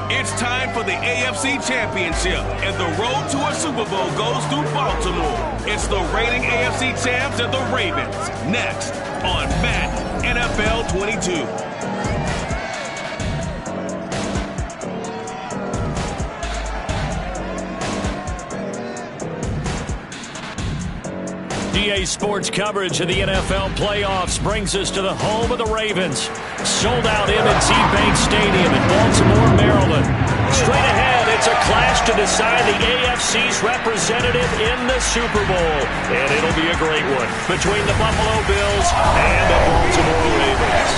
It's time for the AFC Championship, and the road to a Super Bowl goes through Baltimore. It's the reigning AFC champs and the Ravens. Next on Madden NFL 22. EA Sports coverage of the NFL playoffs brings us to the home of the Ravens. Sold out M&T Bank Stadium in Baltimore, Maryland. Straight ahead, it's a clash to decide the AFC's representative in the Super Bowl. And it'll be a great one between the Buffalo Bills and the Baltimore Ravens.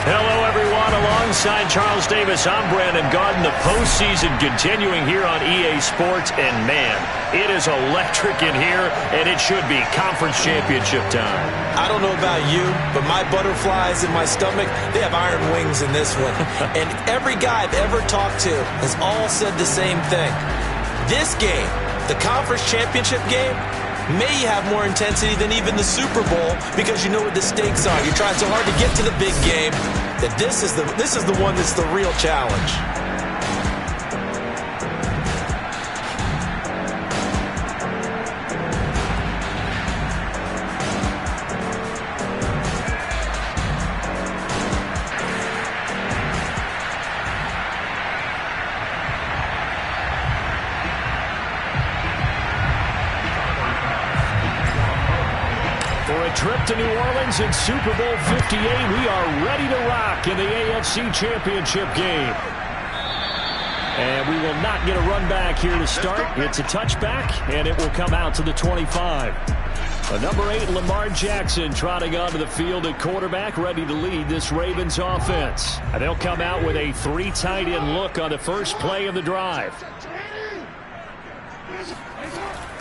Hello, everyone. Alongside Charles Davis, I'm Brandon Gaudin. The postseason continuing here on EA Sports. And, man, it is electric in here, and it should be conference championship time. I don't know about you, but my butterflies in my stomach, they have iron wings in this one. And every guy I've ever talked to has all said the same thing. This game, the conference championship game, may have more intensity than even the Super Bowl because you know what the stakes are. You're trying so hard to get to the big game that this is the one that's the real challenge. Trip to New Orleans in Super Bowl 58. We are ready to rock in the AFC Championship game. And we will not get a run back here to start. It's a touchback, and it will come out to the 25. Number 8, Lamar Jackson, trotting onto the field at quarterback, ready to lead this Ravens offense. And they'll come out with a 3 tight end look on the first play of the drive.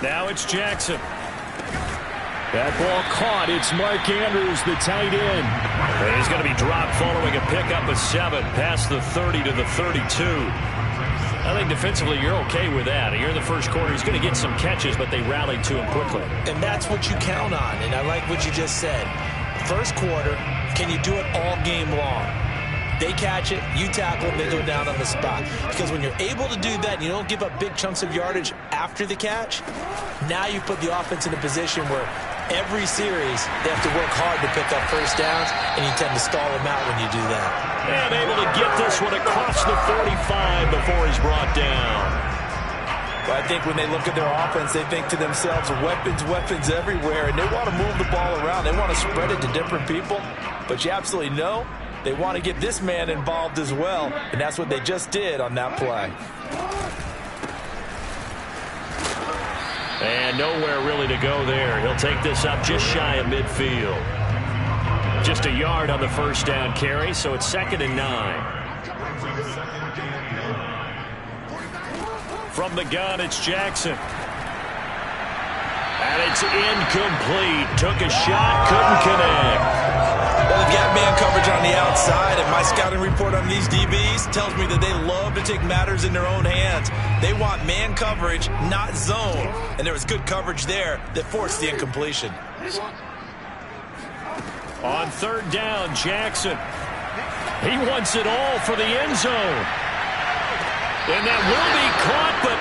Now it's Jackson. That ball caught. It's Mark Andrews, the tight end. And he's going to be dropped following a pickup of 7 past the 30 to the 32. I think defensively you're okay with that. Here in the first quarter, he's going to get some catches, but they rallied to him quickly. And that's what you count on, and I like what you just said. First quarter, can you do it all game long? They catch it, you tackle them, they go down on the spot. Because when you're able to do that and you don't give up big chunks of yardage after the catch, now you put the offense in a position where every series they have to work hard to pick up first downs, and you tend to stall them out when you do that. And able to get this one across the 45 before he's brought down. Well, I think when they look at their offense, they think to themselves, weapons, weapons everywhere, and they want to move the ball around. They want to spread it to different people, but you absolutely know they want to get this man involved as well, and that's what they just did on that play. And nowhere really to go there. He'll take this up just shy of midfield. Just a yard on the first down carry, so it's 2nd and 9. From the gun, it's Jackson. And it's incomplete. Took a shot, couldn't connect. Well, they've got man coverage on the outside, and my scouting report on these DBs tells me that they love to take matters in their own hands. They want man coverage, not zone. And there was good coverage there that forced the incompletion. On 3rd down, Jackson. He wants it all for the end zone. And that will be caught, but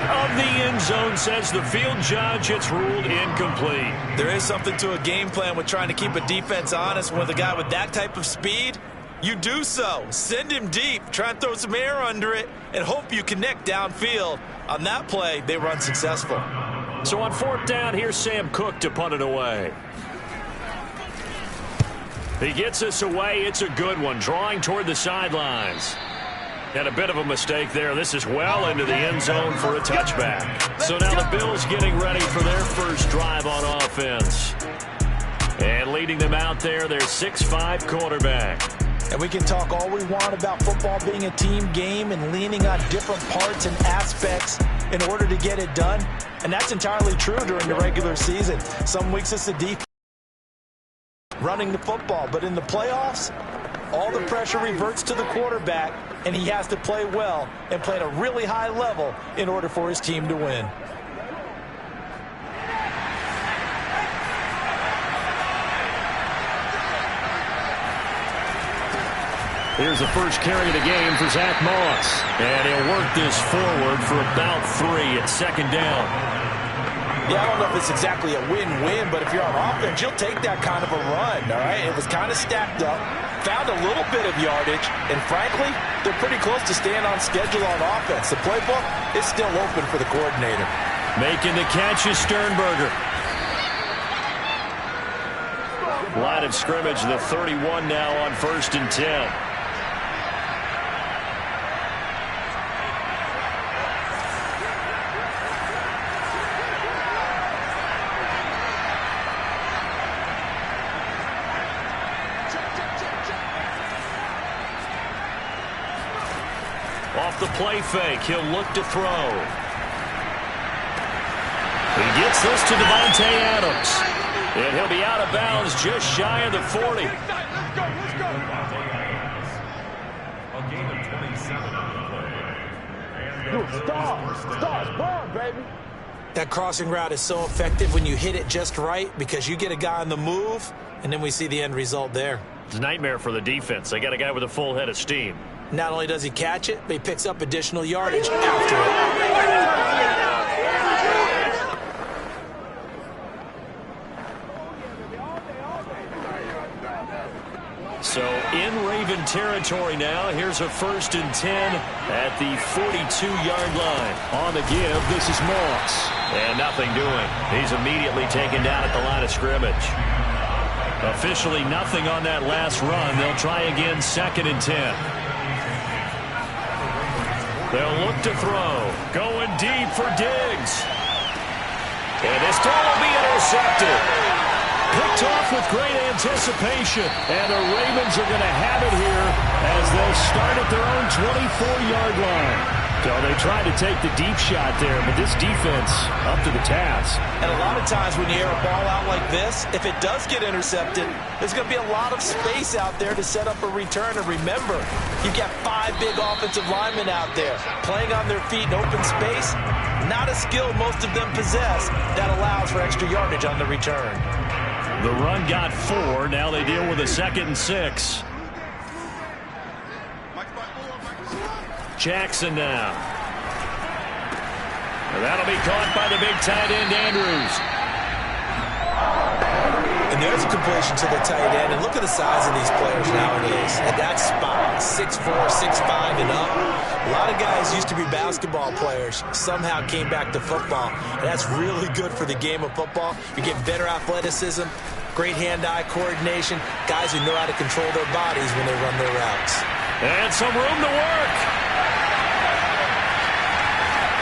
out of the end zone, says the field judge. It's ruled incomplete. There is something to a game plan with trying to keep a defense honest. With a guy with that type of speed, you do so. Send him deep. Try and throw some air under it and hope you connect downfield. On that play, they were unsuccessful. So on 4th down, here's Sam Cook to punt it away. He gets us away. It's a good one, drawing toward the sidelines. And a bit of a mistake there. This is well into the end zone for a touchback. So now the Bills getting ready for their first drive on offense. And leading them out there, their 6'5" quarterback. And we can talk all we want about football being a team game and leaning on different parts and aspects in order to get it done. And that's entirely true during the regular season. Some weeks it's the defense running the football. But in the playoffs, all the pressure reverts to the quarterback, and he has to play well and play at a really high level in order for his team to win. Here's the first carry of the game for Zach Moss. And he'll work this forward for about 3 at second down. Yeah, I don't know if it's exactly a win-win, but if you're on offense, you'll take that kind of a run, all right? It was kind of stacked up, found a little bit of yardage, and frankly, they're pretty close to staying on schedule on offense. The playbook is still open for the coordinator. Making the catch is Sternberger. Line of scrimmage, the 31 now on 1st and 10. Off the play fake, he'll look to throw. He gets this to Devontae Adams. And he'll be out of bounds just shy of the 40. Let's go. A gain of 27. Stars, born, baby. That crossing route is so effective when you hit it just right because you get a guy on the move, and then we see the end result there. It's a nightmare for the defense. They got a guy with a full head of steam. Not only does he catch it, but he picks up additional yardage after it. So in Raven territory now. Here's a 1st and 10 at the 42-yard line. On the give, this is Moss. And nothing doing. He's immediately taken down at the line of scrimmage. Officially nothing on that last run. They'll try again 2nd and 10. They'll look to throw. Going deep for Diggs. And this throw will be intercepted. Picked off with great anticipation. And the Ravens are going to have it here as they'll start at their own 24-yard line. So they tried to take the deep shot there, but this defense up to the task. And a lot of times when you air a ball out like this, if it does get intercepted, there's going to be a lot of space out there to set up a return. And remember, you've got 5 big offensive linemen out there playing on their feet in open space. Not a skill most of them possess that allows for extra yardage on the return. The run got 4. Now they deal with a 2nd and 6. Jackson now. And that'll be caught by the big tight end, Andrews. And there's a completion to the tight end. And look at the size of these players nowadays. At that spot, 6'4", 6'5", and up. A lot of guys used to be basketball players, somehow came back to football. And that's really good for the game of football. You get better athleticism, great hand-eye coordination, guys who know how to control their bodies when they run their routes. And some room to work.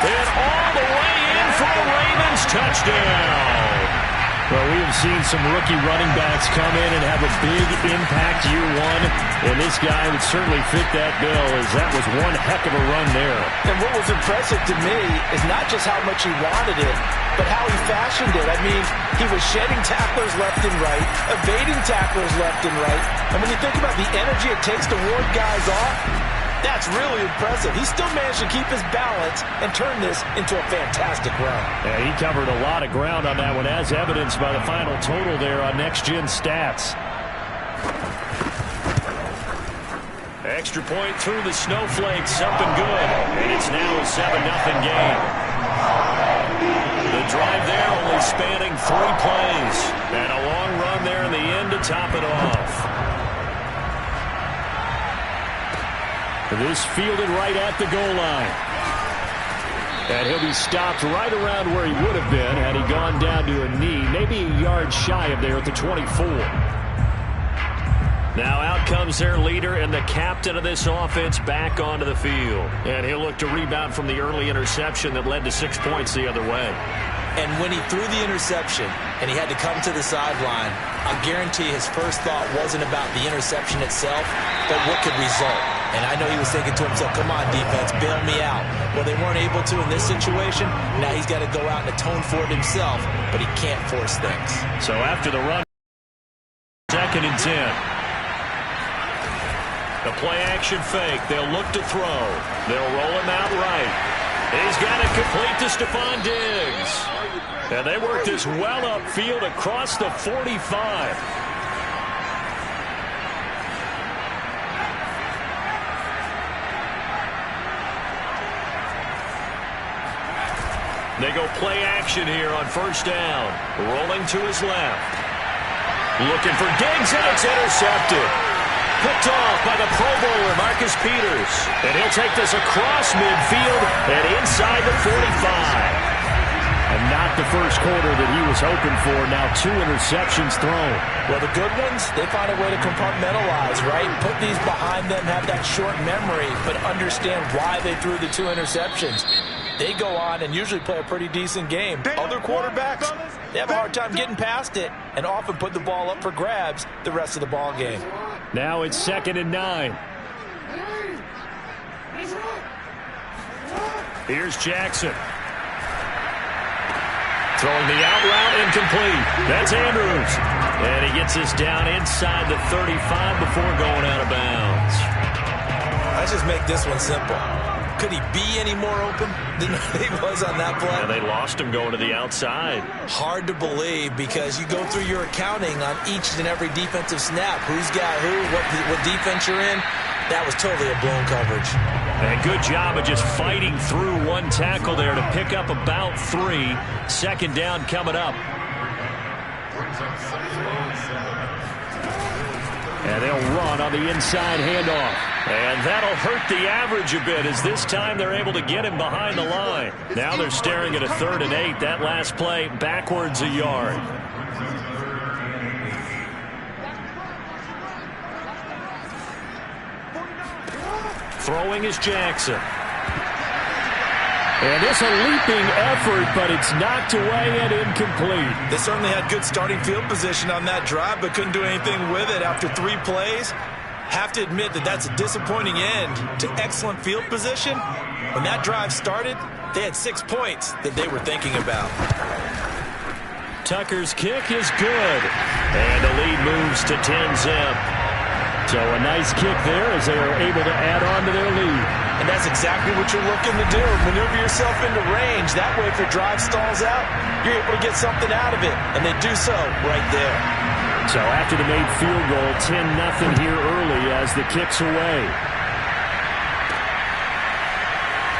And all the way in for the Ravens. Touchdown. Well, we have seen some rookie running backs come in and have a big impact year one. And this guy would certainly fit that bill, as that was one heck of a run there. And what was impressive to me is not just how much he wanted it, but how he fashioned it. I mean, he was shedding tacklers left and right, evading tacklers left and right. And when you think about the energy it takes to ward guys off, that's really impressive. He still managed to keep his balance and turn this into a fantastic run. Yeah, he covered a lot of ground on that one, as evidenced by the final total there on Next Gen Stats. Extra point through the snowflakes, up and good. And it's now a 7-0 game. The drive there only spanning 3 plays. And a long run there in the end to top it off. This fielded right at the goal line. And he'll be stopped right around where he would have been had he gone down to a knee, maybe a yard shy of there at the 24. Now out comes their leader and the captain of this offense back onto the field. And he'll look to rebound from the early interception that led to 6 points the other way. And when he threw the interception and he had to come to the sideline, I guarantee his first thought wasn't about the interception itself, but what could result. And I know he was thinking to himself, come on, defense, bail me out. Well, they weren't able to in this situation. Now he's got to go out and atone for it himself, but he can't force things. So after the run, 2nd and 10. The play-action fake. They'll look to throw. They'll roll him out right. He's got it complete to Stephon Diggs. And they work this well upfield across the 45. They go play action here on first down. Rolling to his left. Looking for Diggs, and it's intercepted. Picked off by the Pro Bowler, Marcus Peters. And he'll take this across midfield and inside the 45. And not the first quarter that he was hoping for. Now 2 interceptions thrown. Well, the good ones, they find a way to compartmentalize, right? Put these behind them, have that short memory, but understand why they threw the 2 interceptions. They go on and usually play a pretty decent game. Other quarterbacks, they have a hard time getting past it and often put the ball up for grabs the rest of the ball game. Now it's 2nd and 9. Here's Jackson. Throwing the out route incomplete. That's Andrews. And he gets this down inside the 35 before going out of bounds. Let's just make this one simple. Could he be any more open than he was on that play? And they lost him going to the outside. Hard to believe because you go through your accounting on each and every defensive snap. Who's got who, what defense you're in. That was totally a blown coverage. And good job of just fighting through one tackle there to pick up about 3. 2nd down coming up. And they'll run on the inside handoff. And that'll hurt the average a bit as this time they're able to get him behind the line. Now they're staring at a 3rd and 8. That last play backwards a yard. Throwing is Jackson. And it's a leaping effort, but it's knocked away and incomplete. They certainly had good starting field position on that drive, but couldn't do anything with it after 3 plays. Have to admit that that's a disappointing end to excellent field position. When that drive started, they had 6 points that they were thinking about. Tucker's kick is good. And the lead moves to 10-zip. So a nice kick there as they are able to add on to their lead. And that's exactly what you're looking to do. Maneuver yourself into range. That way, if your drive stalls out, you're able to get something out of it. And they do so right there. So after the made field goal, 10-0 here early as the kick's away.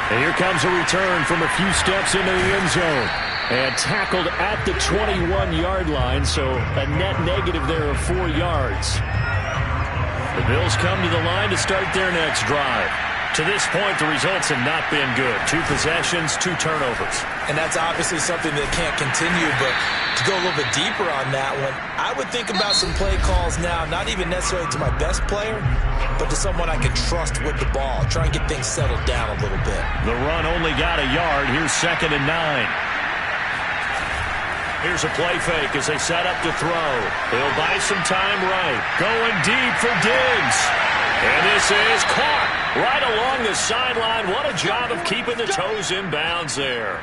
And here comes a return from a few steps into the end zone. And tackled at the 21-yard line, so a net negative there of 4 yards. The Bills come to the line to start their next drive. To this point, the results have not been good. 2 possessions, 2 turnovers. And that's obviously something that can't continue, but to go a little bit deeper on that one, I would think about some play calls now, not even necessarily to my best player, but to someone I can trust with the ball. Try and get things settled down a little bit. The run only got a yard. Here's 2nd and 9. Here's a play fake as they set up to throw. They'll buy some time right. Going deep for Diggs. And this is caught right along the sideline. What a job of keeping the toes in bounds there.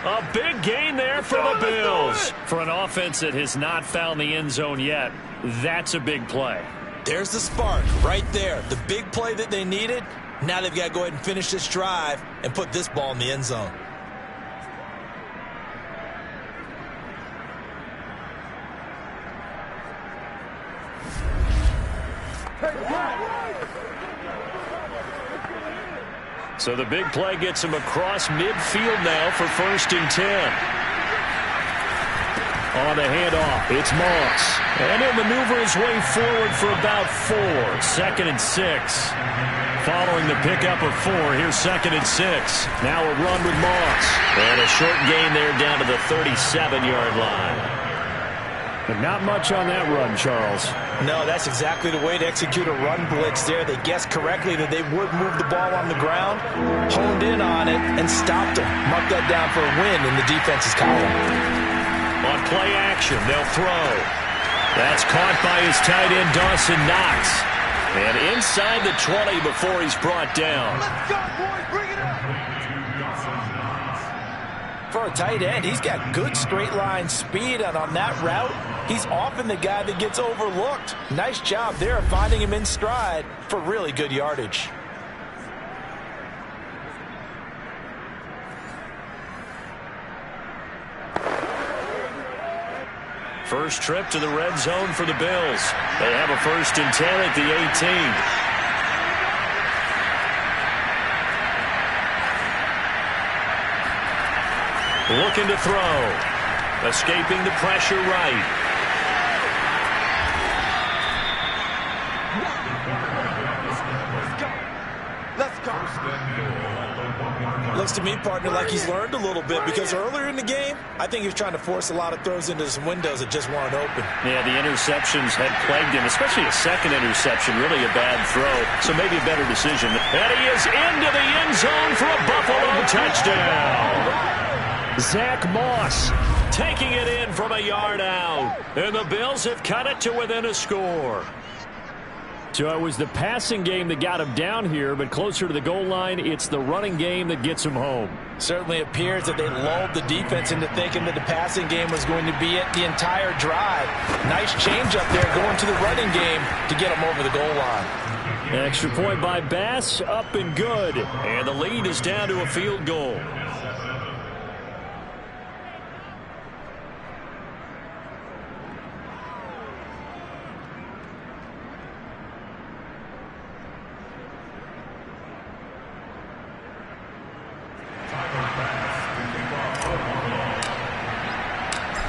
A big gain there for the Bills. For an offense that has not found the end zone yet, that's a big play. There's the spark right there. The big play that they needed. Now they've got to go ahead and finish this drive and put this ball in the end zone. So the big play gets him across midfield now for 1st and 10. On the handoff, it's Moss. And he'll maneuver his way forward for about 4. 2nd and 6. Following the pickup of 4, here's 2nd and 6. Now a run with Moss. And a short gain there down to the 37-yard line. But not much on that run, Charles. No, that's exactly the way to execute a run blitz there. They guessed correctly that they would move the ball on the ground, honed in on it, and stopped them. Mark that down for a win in the defense's column. On play action, they'll throw. That's caught by his tight end, Dawson Knox. And inside the 20 before he's brought down. Let's go, boys. Bring it up. For a tight end, he's got good straight line speed, and on that route, he's often the guy that gets overlooked. Nice job there of finding him in stride for really good yardage. First trip to the red zone for the Bills. They have a 1st and 10 at the 18. Looking to throw. Escaping the pressure right. Let's go. Looks to me, partner, like he's learned a little bit, because earlier in the game, I think he was trying to force a lot of throws into some windows that just weren't open. Yeah, the interceptions had plagued him, especially a second interception, really a bad throw, so maybe a better decision. And he is into the end zone for a Buffalo touchdown. Zach Moss taking it in from a yard out, and the Bills have cut it to within a score. So it was the passing game that got him down here, but closer to the goal line, it's the running game that gets him home. Certainly appears that they lulled the defense into thinking that the passing game was going to be it the entire drive. Nice change up there going to the running game to get him over the goal line. An extra point by Bass, up and good. And the lead is down to a field goal.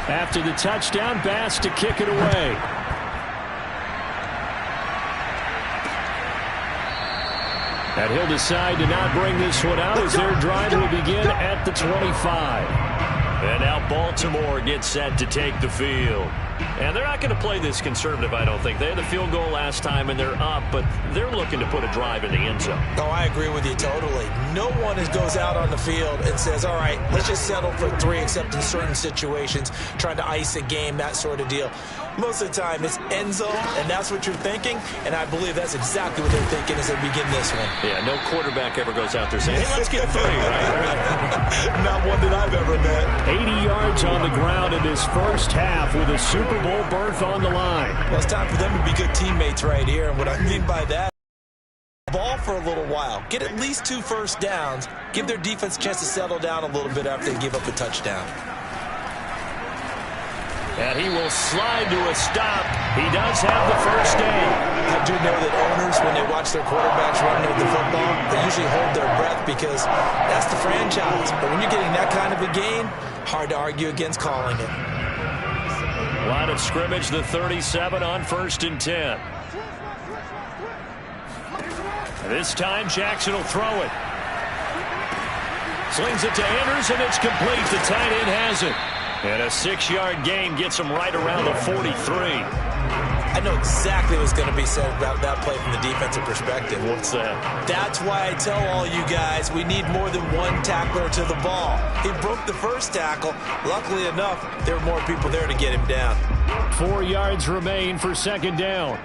After the touchdown, Bass to kick it away. And he'll decide to not bring this one out as their drive will begin at the 25. And now Baltimore gets set to take the field. And they're not going to play this conservative, I don't think. They had the field goal last time, and they're up, but they're looking to put a drive in the end zone. Oh, I agree with you totally. No one goes out on the field and says, all right, let's just settle for 3, except in certain situations, trying to ice a game, that sort of deal. Most of the time, it's end zone, and that's what you're thinking, and I believe that's exactly what they're thinking as they begin this one. Yeah, no quarterback ever goes out there saying, hey, let's get 3, right? Not one that I've ever met. 80 yards on the ground in this first half with a Super Bowl berth on the line. Well, it's time for them to be good teammates right here, and what I mean by that, ball for a little while, get at least 2 first downs, give their defense a chance to settle down a little bit after they give up a touchdown. And he will slide to a stop. He does have the first down. I do know that owners, when they watch their quarterbacks run with the football, they usually hold their breath because that's the franchise. But when you're getting that kind of a gain, hard to argue against calling it. Line of scrimmage, the 37 on 1st and 10. This time Jackson will throw it. Slings it to Andrews, and it's complete. The tight end has it. And a 6-yard gain gets him right around the 43. I know exactly what's going to be said about that play from the defensive perspective. What's that? That's why I tell all you guys we need more than one tackler to the ball. He broke the first tackle. Luckily enough, there were more people there to get him down. 4 yards remain for 2nd down.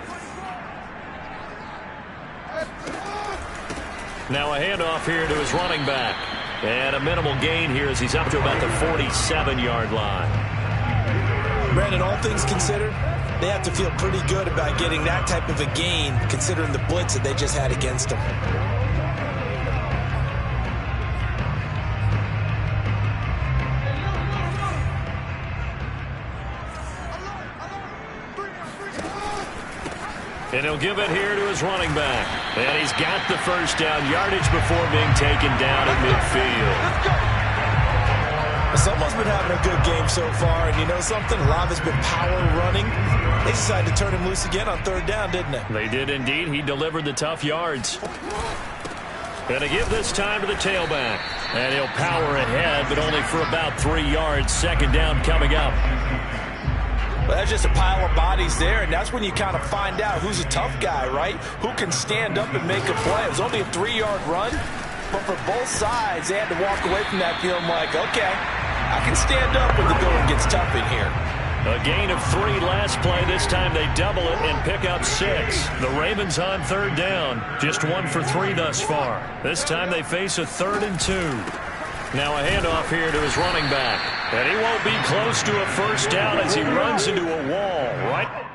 Now a handoff here to his running back. And a minimal gain here as he's up to about the 47-yard line. Brandon, all things considered, they have to feel pretty good about getting that type of a gain considering the blitz that they just had against them. And he'll give it here to his running back. And he's got the first down, yardage before being taken down at midfield. Someone's been having a good game so far, and you know something? A lot has been power running. They decided to turn him loose again on 3rd down, didn't they? They did indeed. He delivered the tough yards. Going to give this time to the tailback. And he'll power ahead, but only for about 3 yards. 2nd down coming up. Well, that's just a pile of bodies there, and that's when you kind of find out who's a tough guy, right? Who can stand up and make a play. It was only a 3-yard run, but for both sides, they had to walk away from that feeling like, okay, I can stand up when the going gets tough in here. A gain of 3 last play. This time they double it and pick up 6. The Ravens on 3rd down. Just 1 for 3 thus far. This time they face a 3rd and 2. Now a handoff here to his running back. And he won't be close to a first down as he runs into a wall, right?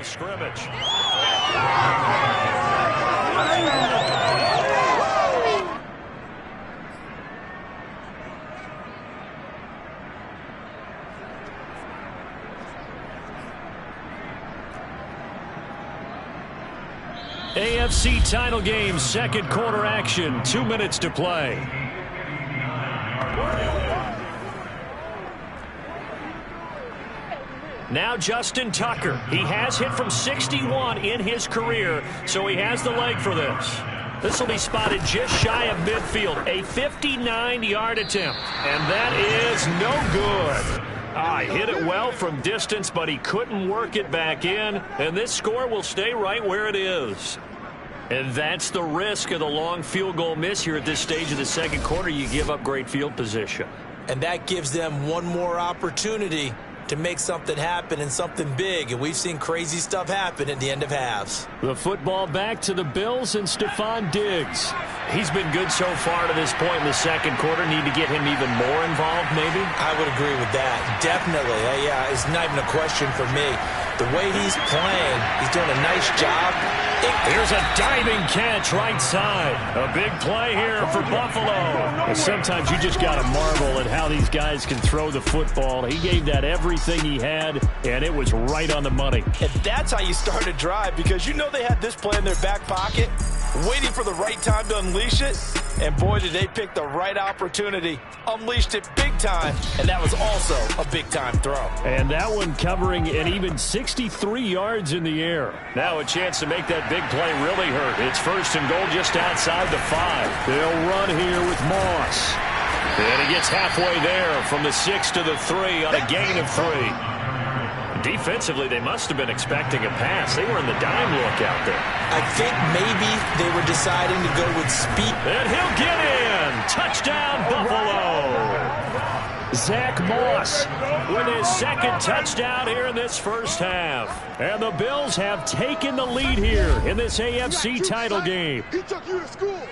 of scrimmage. AFC title game, second quarter action, 2 minutes to play. Now Justin Tucker. He has hit from 61 in his career, so he has the leg for this. This will be spotted just shy of midfield, a 59-yard attempt, and that is no good. He hit it well from distance, but he couldn't work it back in, and this score will stay right where it is. And that's the risk of the long field goal miss here at this stage of the second quarter. You give up great field position. And that gives them one more opportunity to make something happen and something big. And we've seen crazy stuff happen at the end of halves. The football back to the Bills and Stephon Diggs. He's been good so far to this point in the second quarter. Need to get him even more involved, maybe? I would agree with that. Definitely. Yeah, it's not even a question for me. The way he's playing, he's doing a nice job. Here's a diving catch right side. A big play here for Buffalo. Sometimes you just got to marvel at how these guys can throw the football. He gave that everything he had, and it was right on the money. And that's how you start a drive, because you know they had this play in their back pocket, waiting for the right time to unleash it. And boy, did they pick the right opportunity. Unleashed it big time, and that was also a big-time throw. And that one covering an even 63 yards in the air. Now a chance to make that big play really hurt. It's first and goal just outside the 5. They'll run here with Moss. And he gets halfway there from the 6 to the 3 on a gain of 3. Defensively, they must have been expecting a pass. They were in the dime look out there. I think maybe they were deciding to go with speed. And he'll get in. Touchdown, Buffalo. Zach Moss with his second touchdown here in this first half. And the Bills have taken the lead here in this AFC title game.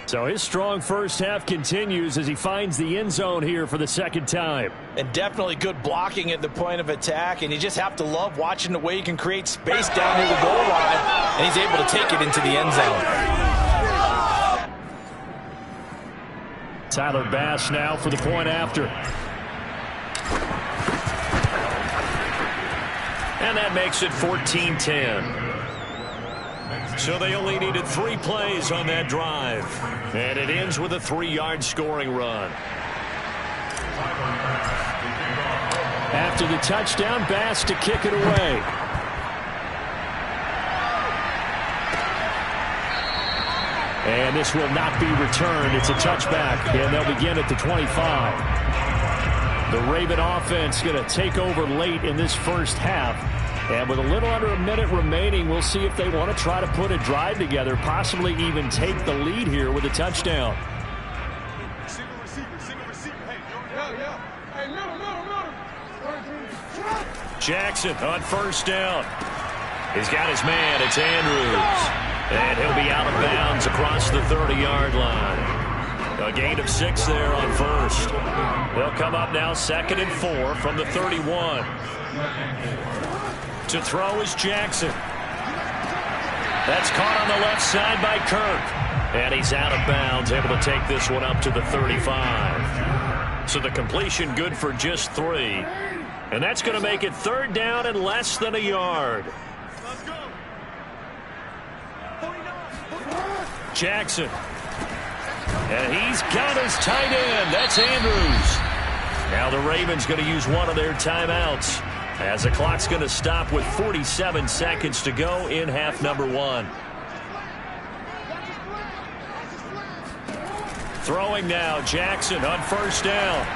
So his strong first half continues as he finds the end zone here for the second time. And definitely good blocking at the point of attack. And you just have to love watching the way he can create space down near the goal line. And he's able to take it into the end zone. Tyler Bass now for the point after. And that makes it 14-10. So they only needed 3 plays on that drive. And it ends with a 3-yard scoring run. After the touchdown, Bass to kick it away. And this will not be returned. It's a touchback, and they'll begin at the 25. The Raven offense going to take over late in this first half. And with a little under a minute remaining, we'll see if they want to try to put a drive together, possibly even take the lead here with a touchdown. Jackson on first down. He's got his man. It's Andrews. And he'll be out of bounds across the 30-yard line. A gain of 6 there on first. They'll come up now 2nd and 4 from the 31. To throw is Jackson. That's caught on the left side by Kirk. And he's out of bounds, able to take this one up to the 35. So the completion good for just 3. And that's going to make it 3rd down and less than a yard. Jackson. And he's got his tight end. That's Andrews. Now the Ravens going to use one of their timeouts as the clock's going to stop with 47 seconds to go in half number 1. Throwing now, Jackson on first down.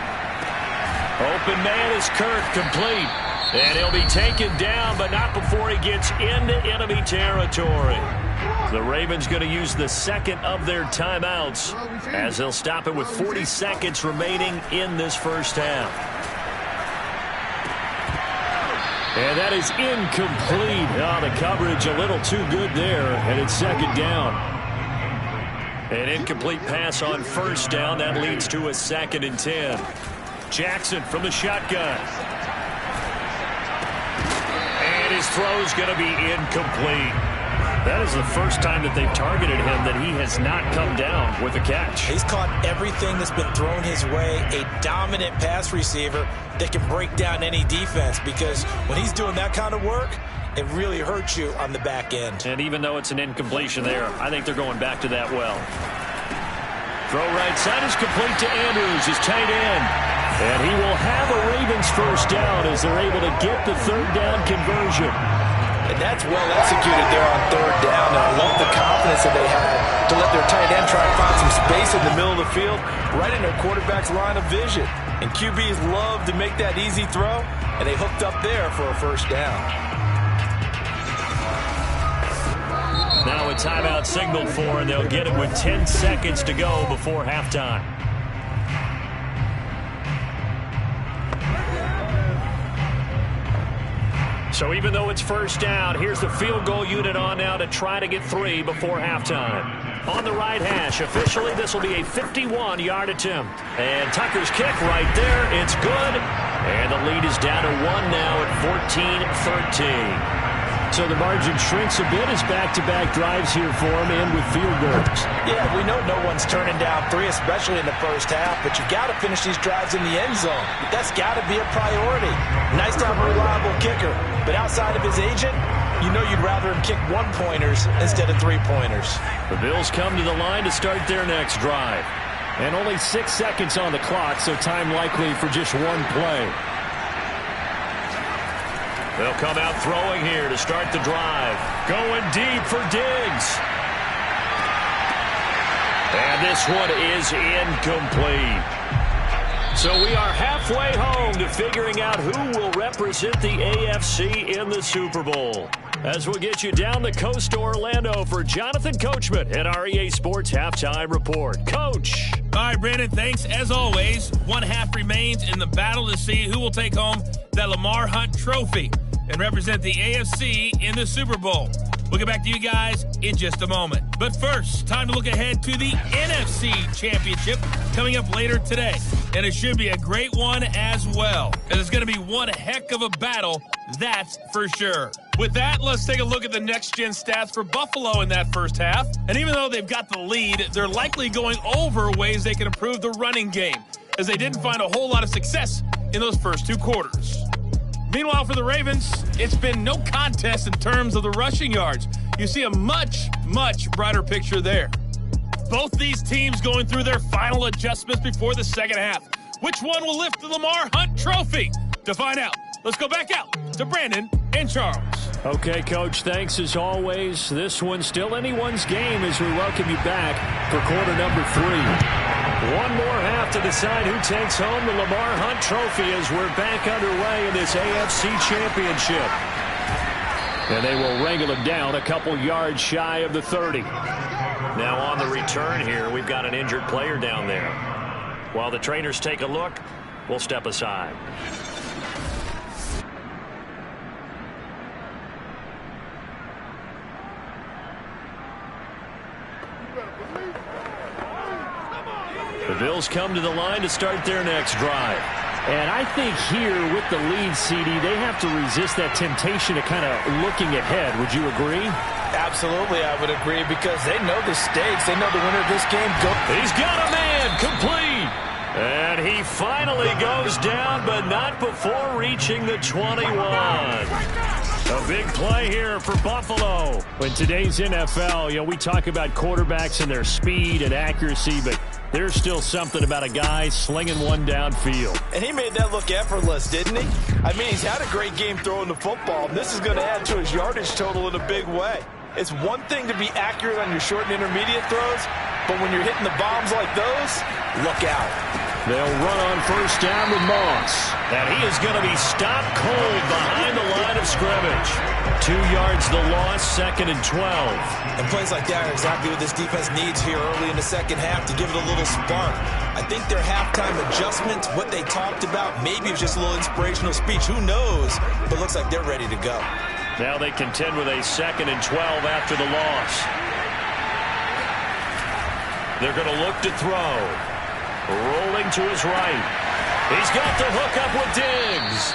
Open man is Kirk, complete. And he'll be taken down, but not before he gets into enemy territory. The Ravens going to use the second of their timeouts as they'll stop it with 40 seconds remaining in this first half. And that is incomplete. The coverage a little too good there, and it's 2nd down. An incomplete pass on first down. That leads to a 2nd and 10. Jackson from the shotgun. And his throw's going to be incomplete. That is the first time that they've targeted him that he has not come down with a catch. He's caught everything that's been thrown his way. A dominant pass receiver that can break down any defense, because when he's doing that kind of work, it really hurts you on the back end. And even though it's an incompletion there, I think they're going back to that well. Throw right side is complete to Andrews, his tight end. And he will have a Ravens first down as they're able to get the third down conversion. And that's well executed there on third down. And I love the confidence that they had to let their tight end try and find some space in the middle of the field, right in their quarterback's line of vision. And QBs love to make that easy throw, and they hooked up there for a first down. Now a timeout signaled for, and they'll get it with 10 seconds to go before halftime. So even though it's first down, here's the field goal unit on now to try to get 3 before halftime. On the right hash, officially this will be a 51-yard attempt. And Tucker's kick right there, it's good. And the lead is down to 1 now at 14-13. So the margin shrinks a bit as back-to-back drives here for him, and with field goals. Yeah, we know no one's turning down 3, especially in the first half, but you've got to finish these drives in the end zone. That's got to be a priority. Nice to have a reliable kicker, but outside of his agent, you know you'd rather him kick 1-pointers instead of 3-pointers. The Bills come to the line to start their next drive. And only 6 seconds on the clock, so time likely for just one play. They'll come out throwing here to start the drive. Going deep for Diggs. And this one is incomplete. So we are halfway home to figuring out who will represent the AFC in the Super Bowl. As we'll get you down the coast to Orlando for Jonathan Coachman at our EA Sports Halftime Report. Coach. All right, Brandon, thanks. As always, one half remains in the battle to see who will take home that Lamar Hunt trophy and represent the AFC in the Super Bowl. We'll get back to you guys in just a moment. But first, time to look ahead to the NFC Championship coming up later today. And it should be a great one as well, because it's going to be one heck of a battle, that's for sure. With that, let's take a look at the next-gen stats for Buffalo in that first half. And even though they've got the lead, they're likely going over ways they can improve the running game, as they didn't find a whole lot of success in those first 2 quarters. Meanwhile, for the Ravens, it's been no contest in terms of the rushing yards. You see a much, much brighter picture there. Both these teams going through their final adjustments before the second half. Which one will lift the Lamar Hunt trophy? To find out, let's go back out to Brandon and Charles. Okay, Coach, thanks as always. This one's still anyone's game as we welcome you back for quarter number 3. One more half to decide who takes home the Lamar Hunt trophy as we're back underway in this AFC Championship. And they will wrangle him down a couple yards shy of the 30. Now on the return here, we've got an injured player down there. While the trainers take a look, we'll step aside. The Bills come to the line to start their next drive. And I think here with the lead, CD, they have to resist that temptation to kind of looking ahead. Would you agree? Absolutely, I would agree, because they know the stakes. They know the winner of this game. He's got a man complete. And he finally goes down, but not before reaching the 21. A big play here for Buffalo. In today's NFL, we talk about quarterbacks and their speed and accuracy, but there's still something about a guy slinging one downfield. And he made that look effortless, didn't he? I mean, he's had a great game throwing the football, and this is going to add to his yardage total in a big way. It's one thing to be accurate on your short and intermediate throws, but when you're hitting the bombs like those, look out. They'll run on first down with Moss. And he is going to be stopped cold behind the line of scrimmage. 2 yards the loss, 2nd and 12. And plays like that are exactly what this defense needs here early in the second half to give it a little spark. I think their halftime adjustment, what they talked about, maybe it was just a little inspirational speech. Who knows? But looks like they're ready to go. Now they contend with a 2nd and 12 after the loss. They're going to look to throw. Rolling to his right. He's got the hook up with Diggs.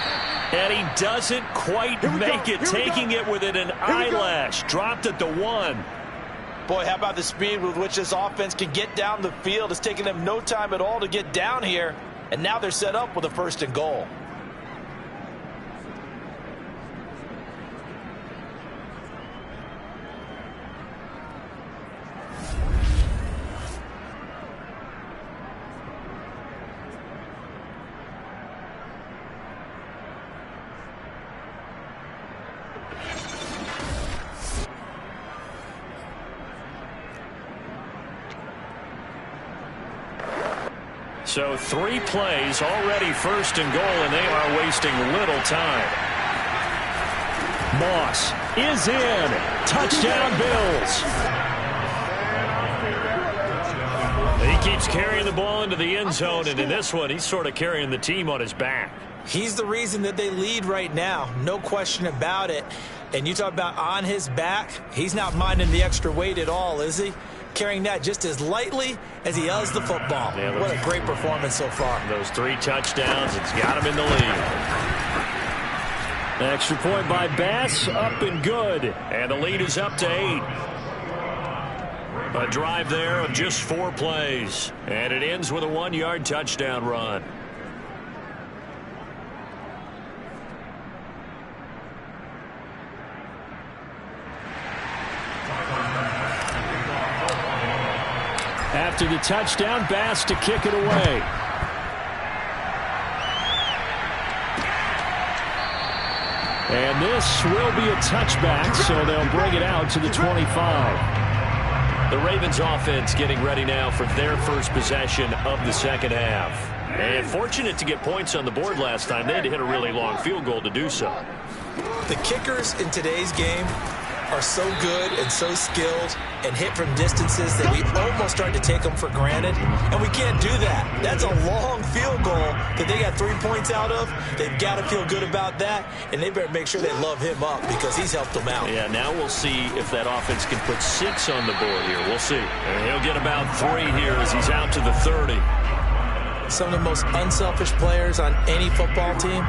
And he doesn't quite make it, taking it within an eyelash. Dropped at the 1. Boy, how about the speed with which this offense can get down the field? It's taking them no time at all to get down here. And now they're set up with a 1st and goal. So 3 plays, already 1st and goal, and they are wasting little time. Moss is in. Touchdown, Bills. He keeps carrying the ball into the end zone, and in this one, he's sort of carrying the team on his back. He's the reason that they lead right now. No question about it. And you talk about on his back, he's not minding the extra weight at all, is he? Carrying that just as lightly as he does the football. Yeah, what a great performance so far. Those 3 touchdowns, it's got him in the lead. Extra point by Bass, up and good. And the lead is up to 8. A drive there of just 4 plays. And it ends with a 1-yard touchdown run. After the touchdown, Bass to kick it away. And this will be a touchback, so they'll bring it out to the 25. The Ravens offense getting ready now for their first possession of the second half. And fortunate to get points on the board last time. They had to hit a really long field goal to do so. The kickers in today's game are so good and so skilled and hit from distances that we almost start to take them for granted, and we can't do that. That's a long field goal that they got 3 points out of. They've got to feel good about that, and they better make sure they love him up because he's helped them out. Yeah, now we'll see if that offense can put 6 on the board here. We'll see. And he'll get about 3 here as he's out to the 30. Some of the most unselfish players on any football team,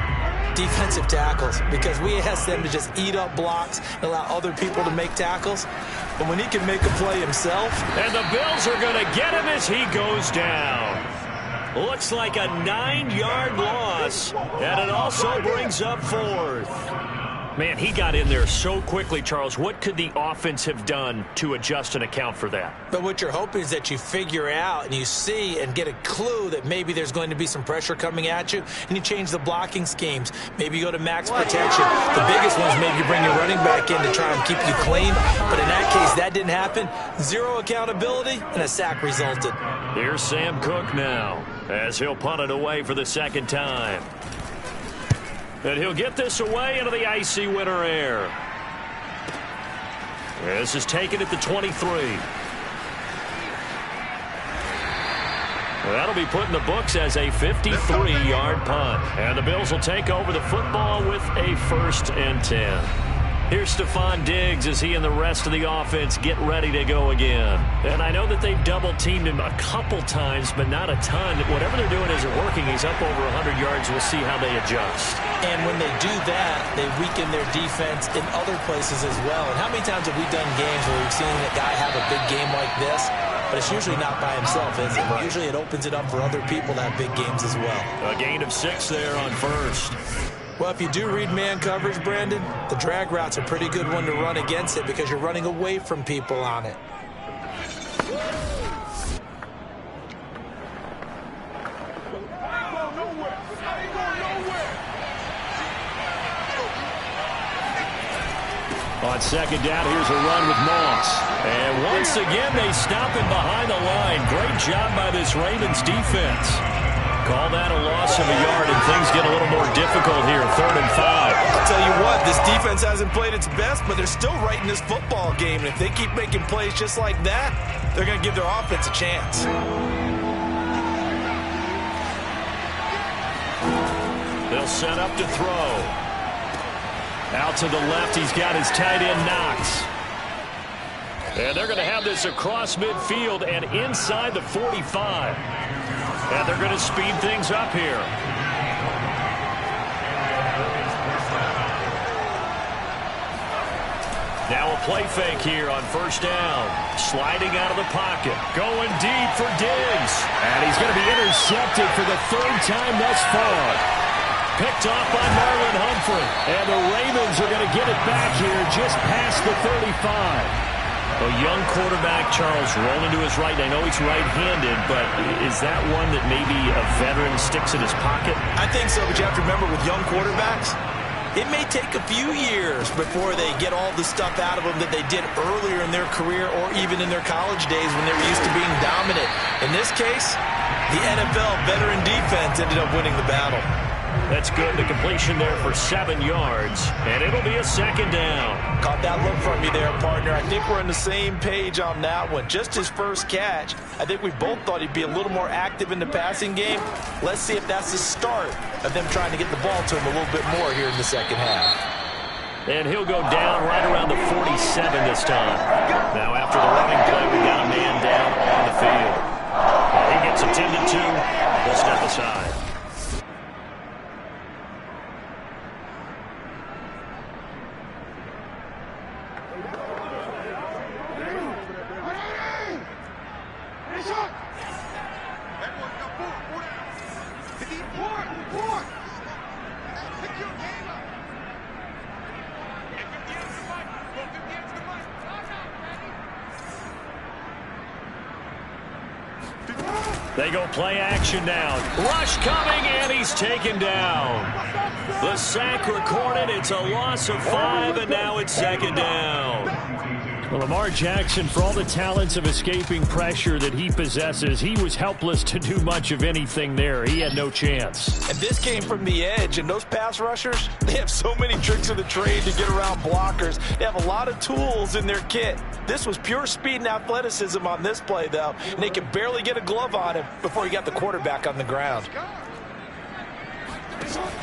defensive tackles, because we ask them to just eat up blocks and allow other people to make tackles. But when he can make a play himself. And the Bills are going to get him as he goes down. Looks like a 9-yard loss, and it also brings up 4th. Man, he got in there so quickly, Charles. What could the offense have done to adjust and account for that? But what you're hoping is that you figure out and you see and get a clue that maybe there's going to be some pressure coming at you, and you change the blocking schemes. Maybe you go to max protection. The biggest one is maybe you bring your running back in to try and keep you clean. But in that case, that didn't happen. 0 accountability, and a sack resulted. Here's Sam Cook now as he'll punt it away for the 2nd time. And he'll get this away into the icy winter air. This is taken at the 23. That'll be put in the books as a 53-yard punt. And the Bills will take over the football with a 1st and 10. Here's Stephon Diggs as he and the rest of the offense get ready to go again. And I know that they've double-teamed him a couple times, but not a ton. Whatever they're doing isn't working. He's up over 100 yards. We'll see how they adjust. And when they do that, they weaken their defense in other places as well. And how many times have we done games where we've seen a guy have a big game like this? But it's usually not by himself, is it? Usually it opens it up for other people to have big games as well. A gain of 6 there on 1st. Well, if you do read man coverage, Brandon, the drag route's a pretty good one to run against it because you're running away from people on it. On 2nd down, here's a run with Moss. And once again, they stop him behind the line. Great job by this Ravens defense. Call that a loss of a yard, and things get a little more difficult here, 3rd and 5. I'll tell you what, this defense hasn't played its best, but they're still right in this football game. And if they keep making plays just like that, they're going to give their offense a chance. They'll set up to throw. Out to the left, he's got his tight end Knox. And they're going to have this across midfield and inside the 45. And they're going to speed things up here. Now a play fake here on first down. Sliding out of the pocket. Going deep for Diggs. And he's going to be intercepted for the third time thus far. Picked off by Marlon Humphrey. And the Ravens are going to get it back here just past the 35. A young quarterback, Charles, rolling to his right. I know he's right-handed, but is that one that maybe a veteran sticks in his pocket? I think so, but you have to remember with young quarterbacks, it may take a few years before they get all the stuff out of them that they did earlier in their career or even in their college days when they were used to being dominant. In this case, the NFL veteran defense ended up winning the battle. That's good. The completion there for 7 yards, and it'll be a second down. Caught that look from you there, partner. I think we're on the same page on that one. Just his first catch. I think we both thought he'd be a little more active in the passing game. Let's see if that's the start of them trying to get the ball to him a little bit more here in the second half. And he'll go down right around the 47 this time. Now after the running play, we got a man down on the field. He gets attended to. We'll step aside. They go play action now. Rush coming, and he's taken down. The sack recorded. It's a loss of 5, and now it's second down. Well, Lamar Jackson, for all the talents of escaping pressure that he possesses, he was helpless to do much of anything there. He had no chance. And this came from the edge, and those pass rushers, they have so many tricks of the trade to get around blockers. They have a lot of tools in their kit. This was pure speed and athleticism on this play, though, and they could barely get a glove on him before he got the quarterback on the ground.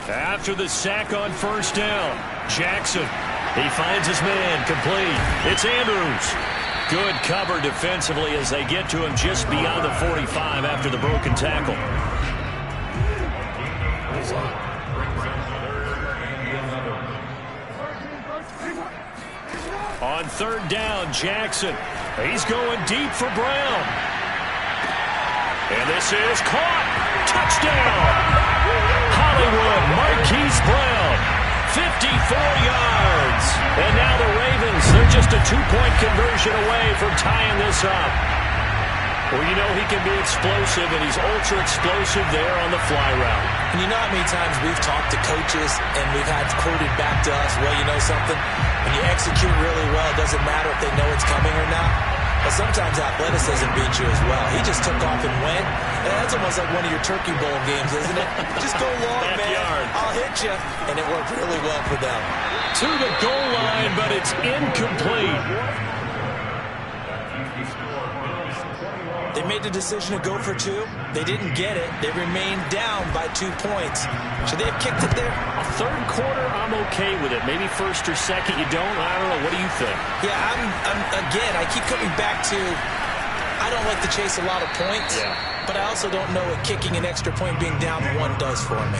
After the sack on first down, Jackson, he finds his man complete. It's Andrews. Good cover defensively as they get to him just beyond the 45 after the broken tackle. On third down, Jackson. He's going deep for Brown. And this is caught. Touchdown. Hollywood, Marquise Brown, 54 yards. And now the Ravens, they're just a 2-point conversion away from tying this up. Well, you know he can be explosive, and he's ultra-explosive there on the fly route. And you know how many times we've talked to coaches and we've had quoted back to us, well, you know something? When you execute really well, it doesn't matter if they know it's coming or not. But sometimes athleticism beats you as well. He just took off and went. And that's almost like one of your Turkey Bowl games, isn't it? Just go long, man. I'll hit you. And it worked really well for them. To the goal line, but it's incomplete. They made the decision to go for 2. They didn't get it. They remained down by 2 points. Should they have kicked it there? Third quarter, I'm okay with it. Maybe first or second, you don't. I don't know. What do you think? Yeah, again, I keep coming back to I don't like to chase a lot of points, but I also don't know what kicking an extra point being down 1 does for me.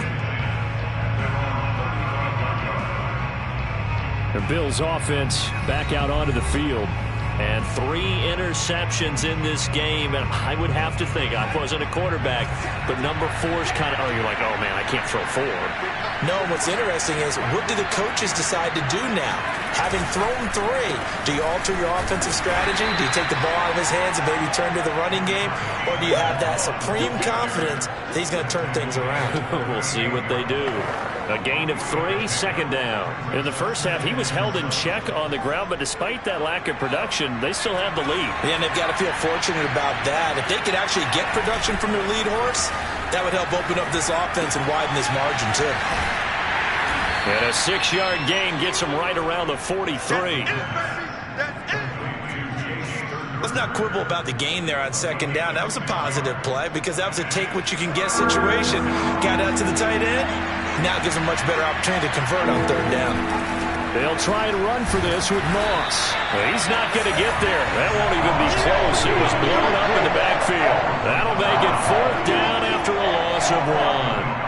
The Bills offense back out onto the field. And 3 interceptions in this game, and I would have to think, I wasn't a quarterback, but number 4 is kind of, you're like, oh man, I can't throw 4. No, what's interesting is, what do the coaches decide to do now? Having thrown 3, do you alter your offensive strategy? Do you take the ball out of his hands and maybe turn to the running game? Or do you have that supreme confidence that he's going to turn things around? We'll see what they do. A gain of 3, second down. In the first half, he was held in check on the ground, but despite that lack of production, they still have the lead. Yeah, and they've got to feel fortunate about that. If they could actually get production from their lead horse, that would help open up this offense and widen this margin, too. And a 6-yard gain gets them right around the 43. Let's not quibble about the gain there on second down. That was a positive play because that was a take-what-you-can-get situation. Got out to the tight end. Now it gives them a much better opportunity to convert on third down. They'll try and run for this with Moss. He's not going to get there. That won't even be close. It was blown up in the backfield. That'll make it 4th down after a loss of 1.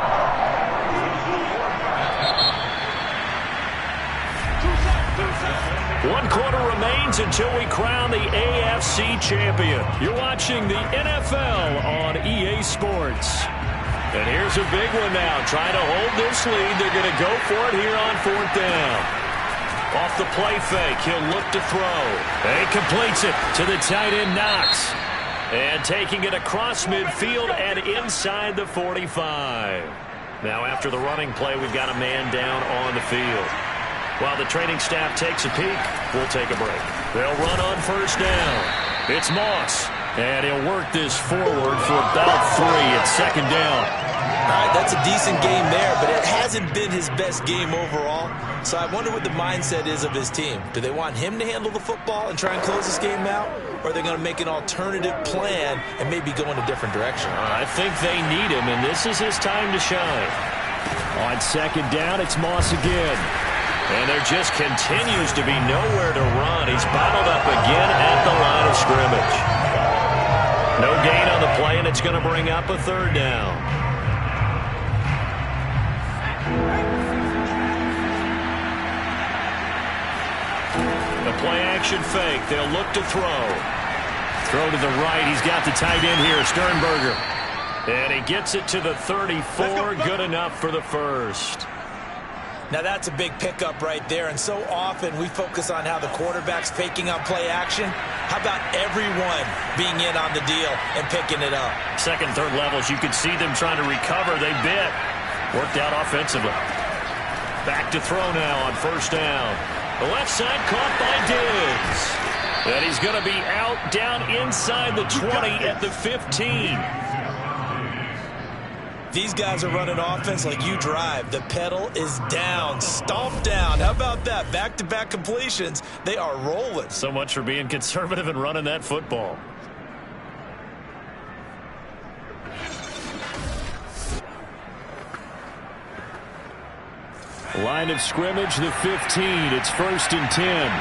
1 quarter remains until we crown the AFC champion. You're watching the NFL on EA Sports. And here's a big one now. Trying to hold this lead. They're going to go for it here on 4th down. Off the play fake, he'll look to throw. And he completes it to the tight end, Knox. And taking it across midfield and inside the 45. Now after the running play, we've got a man down on the field. While the training staff takes a peek, we'll take a break. They'll run on 1st down. It's Moss. And he'll work this forward for about 3 at 2nd down. All right, that's a decent game there, but it hasn't been his best game overall. So I wonder what the mindset is of his team. Do they want him to handle the football and try and close this game out? Or are they going to make an alternative plan and maybe go in a different direction? I think they need him, and this is his time to shine. On 2nd down, it's Moss again. And there just continues to be nowhere to run. He's bottled up again at the line of scrimmage. No gain on the play, and it's going to bring up a 3rd down. The play-action fake. They'll look to throw. Throw to the right. He's got the tight end here, Sternberger. And he gets it to the 34. Good enough for the 1st. Now that's a big pickup right there, and so often we focus on how the quarterback's faking on play action. How about everyone being in on the deal and picking it up? 2nd, 3rd levels, you could see them trying to recover. They bit. Worked out offensively. Back to throw now on 1st down. The left side caught by Diggs. And he's going to be out down inside the 20 at the 15. These guys are running offense like you drive. The pedal is down, stomp down. How about that? Back-to-back completions. They are rolling. So much for being conservative and running that football. Line of scrimmage, the 15. It's 1st and 10.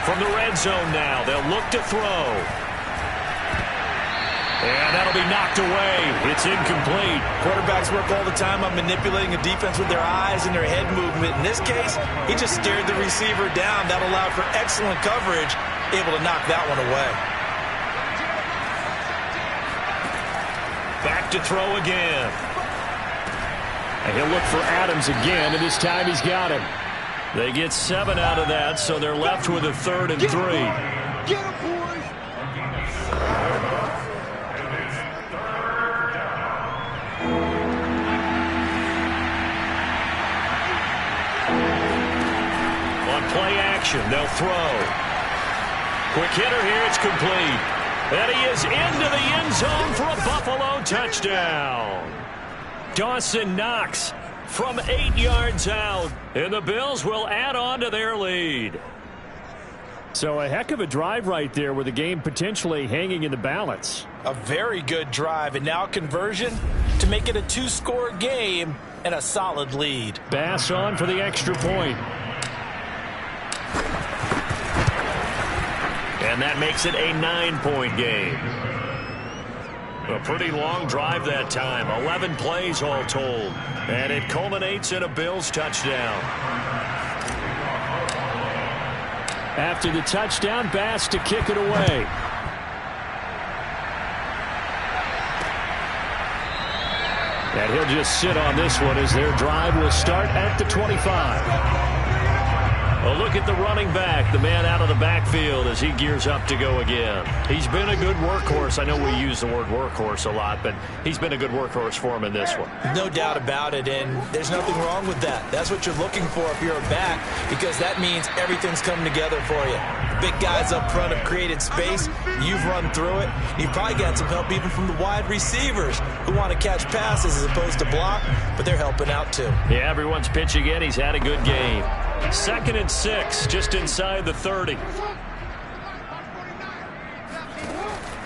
From the red zone now, they'll look to throw. And that'll be knocked away. It's incomplete. Quarterbacks work all the time on manipulating a defense with their eyes and their head movement. In this case, he just stared the receiver down. That allowed for excellent coverage, able to knock that one away. Back to throw again. And he'll look for Adams again, and this time he's got him. They get 7 out of that, so they're left with a 3rd and 3. Get him, boys! On play action, they'll throw. Quick hitter here, it's complete. And he is into the end zone for a Buffalo touchdown. Dawson Knox from 8 yards out. And the Bills will add on to their lead. So a heck of a drive right there with the game potentially hanging in the balance. A very good drive, and now a conversion to make it a 2-score game and a solid lead. Bass on for the extra point. And that makes it a 9-point game. A pretty long drive that time. 11 plays all told. And it culminates in a Bills touchdown. After the touchdown, Bass to kick it away. And he'll just sit on this one as their drive will start at the 25. A look at the running back, the man out of the backfield as he gears up to go again. He's been a good workhorse. I know we use the word workhorse a lot, but he's been a good workhorse for him in this one. No doubt about it, and there's nothing wrong with that. That's what you're looking for if you're a back, because that means everything's coming together for you. The big guys up front have created space. You've run through it. You've probably got some help even from the wide receivers who want to catch passes as opposed to block, but they're helping out too. Yeah, everyone's pitching in. He's had a good game. 2nd and 6, just inside the 30.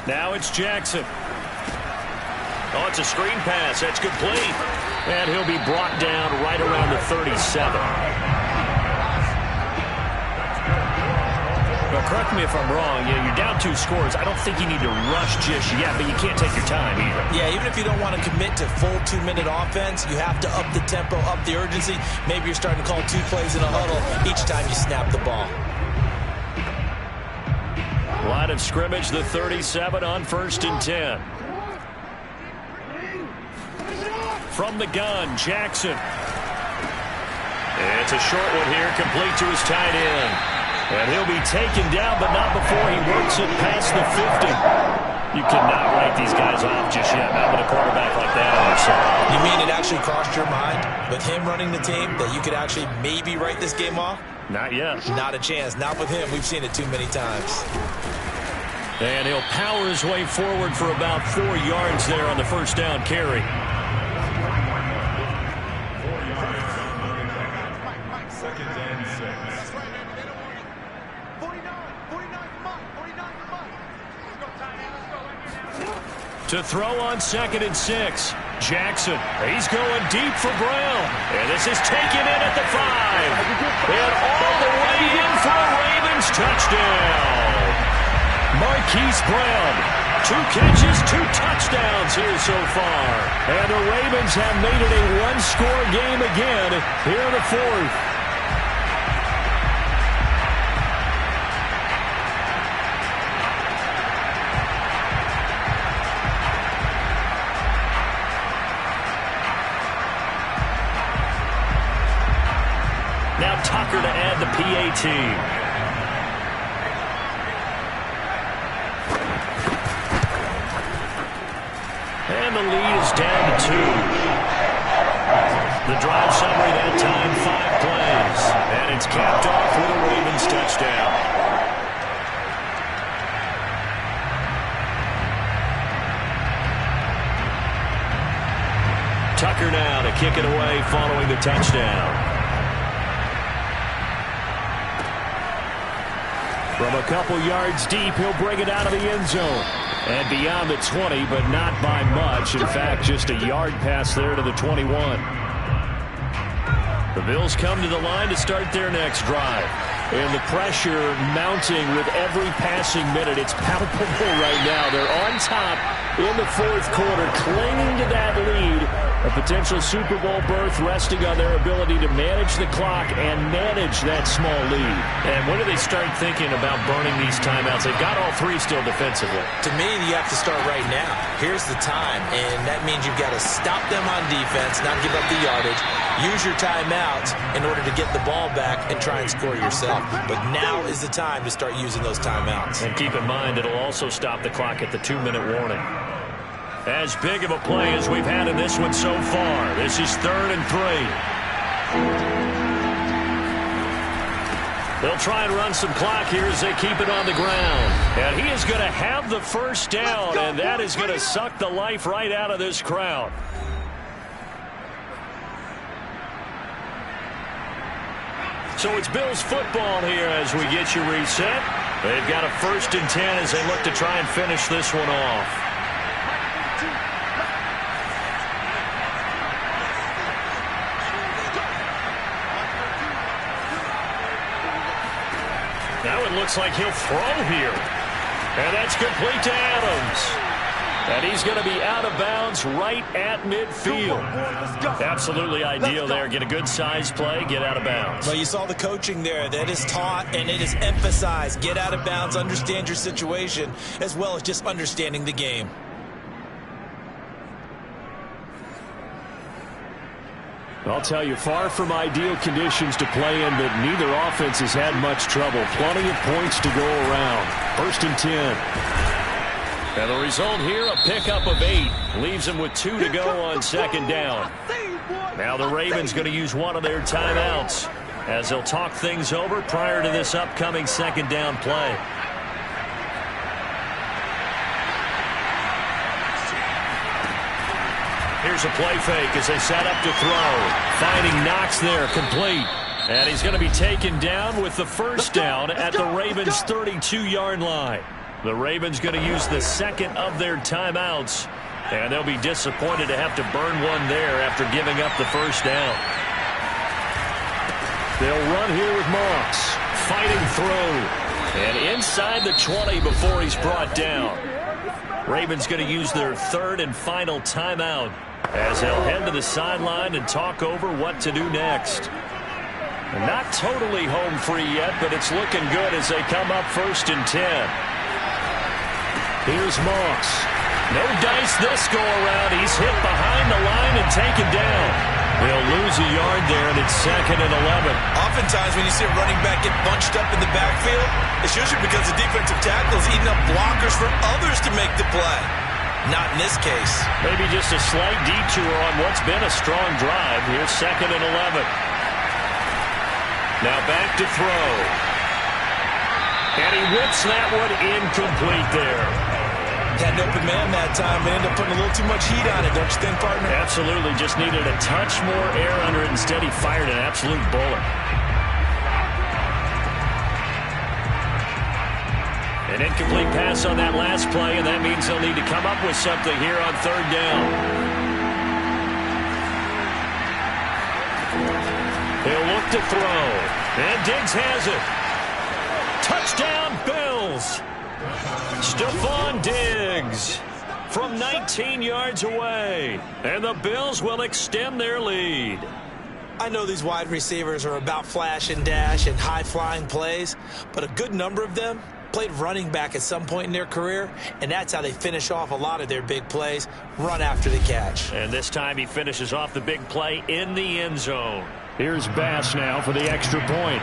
Now it's Jackson. Oh, it's a screen pass. That's complete. And he'll be brought down right around the 37. But correct me if I'm wrong, you're down 2 scores. I don't think you need to rush just yet, but you can't take your time either. Yeah, even if you don't want to commit to full 2-minute offense, you have to up the tempo, up the urgency. Maybe you're starting to call 2 plays in a huddle each time you snap the ball. Line of scrimmage, the 37 on 1st and 10. From the gun, Jackson. It's a short one here, complete to his tight end. And he'll be taken down, but not before he works it past the 50. You cannot write these guys off just yet, not with a quarterback like that on your side. You mean it actually crossed your mind with him running the team that you could actually maybe write this game off? Not yet. Not a chance. Not with him. We've seen it too many times. And he'll power his way forward for about 4 yards there on the first down carry. To throw on 2nd and 6. Jackson, he's going deep for Brown. And this is taken in at the 5. And all the way in for a Ravens touchdown. Marquise Brown, 2 catches, 2 touchdowns here so far. And the Ravens have made it a 1-score game again here in the 4th. Now Tucker to add the PAT. And the lead is down to 2. The drive summary that time, 5 plays. And it's capped off with a Ravens touchdown. Tucker now to kick it away following the touchdown. From a couple yards deep, he'll bring it out of the end zone. And beyond the 20, but not by much. In fact, just a yard pass there to the 21. The Bills come to the line to start their next drive. And the pressure mounting with every passing minute. It's palpable right now. They're on top in the 4th quarter, clinging to that lead. A potential Super Bowl berth resting on their ability to manage the clock and manage that small lead. And when do they start thinking about burning these timeouts? They've got all 3 still defensively. To me, you have to start right now. Here's the time, and that means you've got to stop them on defense, not give up the yardage, use your timeouts in order to get the ball back and try and score yourself. But now is the time to start using those timeouts. And keep in mind, it'll also stop the clock at the 2-minute warning. As big of a play as we've had in this one so far. This is 3rd and 3. They'll try and run some clock here as they keep it on the ground. And he is going to have the first down, and that is going to suck the life right out of this crowd. So it's Bills football here as we get you reset. They've got a 1st and 10 as they look to try and finish this one off. Now it looks like he'll throw here. And that's complete to Adams. And he's going to be out of bounds right at midfield. Absolutely ideal there. Get a good size play, get out of bounds. Well, you saw the coaching there. That is taught and it is emphasized. Get out of bounds, understand your situation, as well as just understanding the game. I'll tell you, far from ideal conditions to play in, but neither offense has had much trouble. Plenty of points to go around. 1st and 10. And the result here, a pickup of 8. Leaves them with 2 to go on 2nd down. Now the Ravens going to use one of their timeouts as they'll talk things over prior to this upcoming 2nd down play. Here's a play fake as they set up to throw. Finding Knox there, complete. And he's going to be taken down with the first down at the Ravens' 32-yard line. The Ravens going to use the second of their timeouts. And they'll be disappointed to have to burn one there after giving up the first down. They'll run here with Moss. Fighting through. And inside the 20 before he's brought down. Ravens going to use their third and final timeout as they'll head to the sideline and talk over what to do next. Not totally home free yet, but it's looking good as they come up 1st and 10. Here's Moss. No dice this go around. He's hit behind the line and taken down. They'll lose a yard there, and it's 2nd and 11. Oftentimes when you see a running back get bunched up in the backfield, it's usually because the defensive tackle is eating up blockers for others to make the play. Not in this case. Maybe just a slight detour on what's been a strong drive. Here's 2nd and 11. Now back to throw. And he whips that one incomplete there. Had an open man that time, but ended up putting a little too much heat on it, don't you think, partner? Absolutely. Just needed a touch more air under it. Instead, he fired an absolute bullet. An incomplete pass on that last play, and that means they'll need to come up with something here on 3rd down. He'll look to throw. And Diggs has it. Touchdown, Bills. Stephon Diggs from 19 yards away. And the Bills will extend their lead. I know these wide receivers are about flash and dash and high-flying plays, but a good number of them played running back at some point in their career, and that's how they finish off a lot of their big plays, run after the catch. And this time he finishes off the big play in the end zone. Here's Bass now for the extra point.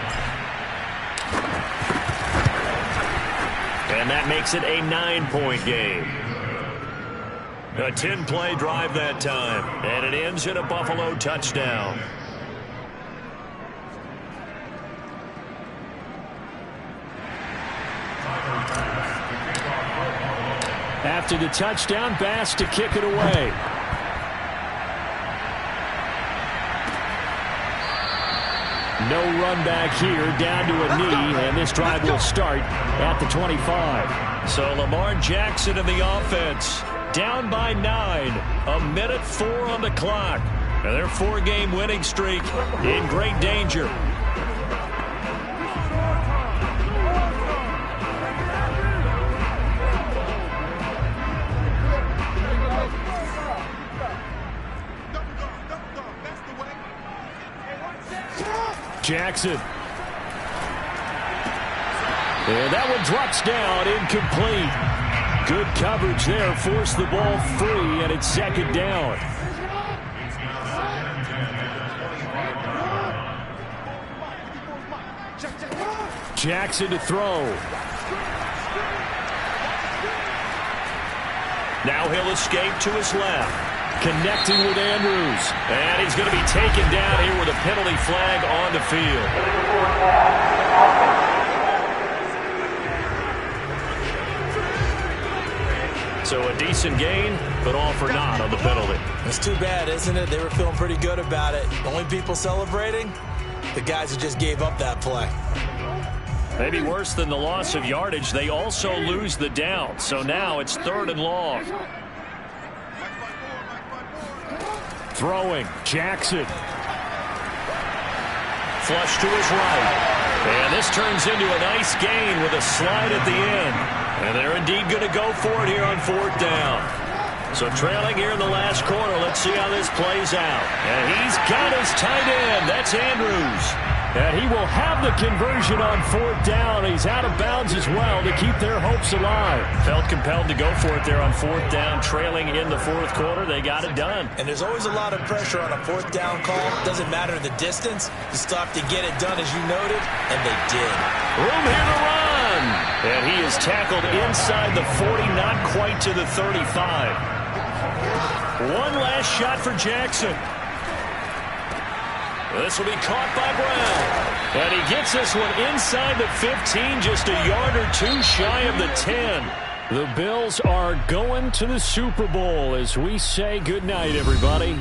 And that makes it a 9-point game. A 10-play drive that time, and it ends in a Buffalo touchdown. After the touchdown, Bass to kick it away. No run back here, down to a knee, and this drive will start at the 25. So Lamar Jackson and the offense down by 9, 1:04 on the clock. And their 4-game winning streak in great danger. Jackson. And that one drops down, incomplete. Good coverage there, forced the ball free, and it's 2nd down. Jackson to throw. Now he'll escape to his left. Connecting with Andrews. And he's going to be taken down here with a penalty flag on the field. So a decent gain, but all for naught on the penalty. It's too bad, isn't it? They were feeling pretty good about it. The only people celebrating, the guys who just gave up that play. Maybe worse than the loss of yardage, they also lose the down. So now it's 3rd and long. Throwing, Jackson. Flush to his right. And this turns into a nice gain with a slide at the end. And they're indeed going to go for it here on 4th down. So trailing here in the last quarter, let's see how this plays out. And he's got his tight end. That's Andrews. And he will have the conversion on 4th down. He's out of bounds as well to keep their hopes alive. Felt compelled to go for it there on 4th down, trailing in the 4th quarter. They got it done. And there's always a lot of pressure on a 4th down call. Doesn't matter the distance. You still have to get it done, as you noted, and they did. Room here to run. And he is tackled inside the 40, not quite to the 35. One last shot for Jackson. This will be caught by Brown. And he gets this one inside the 15, just a yard or two shy of the 10. The Bills are going to the Super Bowl as we say goodnight, everybody.